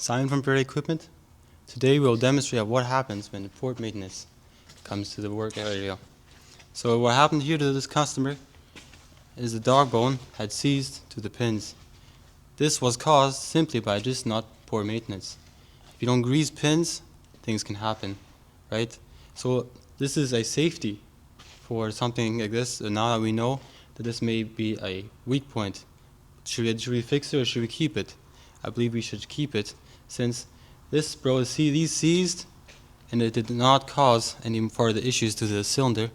Simon from Prairie Equipment. Today we will demonstrate what happens when the port maintenance comes to the work area. So what happened here to this customer is the dog bone had seized to the pins. This was caused simply by just not poor maintenance. If you don't grease pins, things can happen, right? So this is a safety for something like this. And now that we know that this may be a weak point, should we fix it or should we keep it? I believe we should keep it, since this these seized and it did not cause any further issues to the cylinder,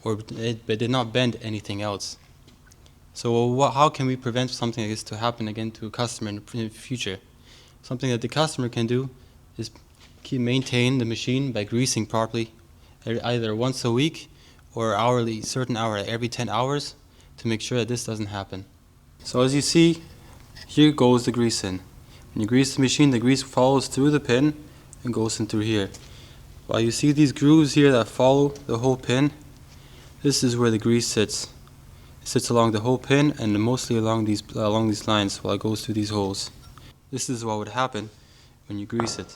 or it did not bend anything else. So how can we prevent something like this to happen again to a customer in the future? Something that the customer can do is maintain the machine by greasing properly, either once a week or hourly, certain hour every 10 hours, to make sure that this doesn't happen. So as you see, here goes the grease in. When you grease the machine, the grease follows through the pin and goes in through here. While you see these grooves here that follow the whole pin, this is where the grease sits. It sits along the whole pin and mostly along these lines while it goes through these holes. This is what would happen when you grease it.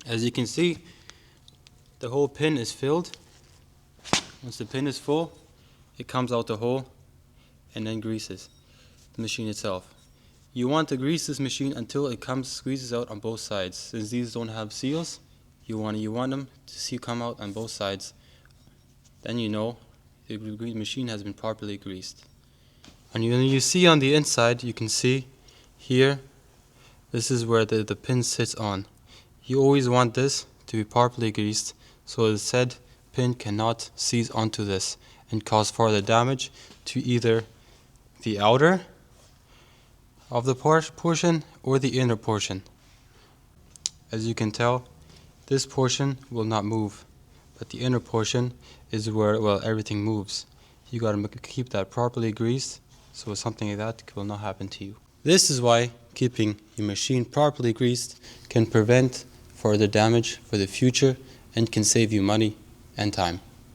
As you can see, the whole pin is filled. Once the pin is full, it comes out the hole and then greases the machine itself. You want to grease this machine until it squeezes out on both sides. Since these don't have seals, you want them to come out on both sides. Then you know the machine has been properly greased. And when you see on the inside, you can see here, this is where the pin sits on. You always want this to be properly greased so the said pin cannot seize onto this and cause further damage to either the outer of the portion or the inner portion. As you can tell, this portion will not move, but the inner portion is where everything moves. You got to keep that properly greased so something like that will not happen to you. This is why keeping your machine properly greased can prevent further damage for the future and can save you money and time.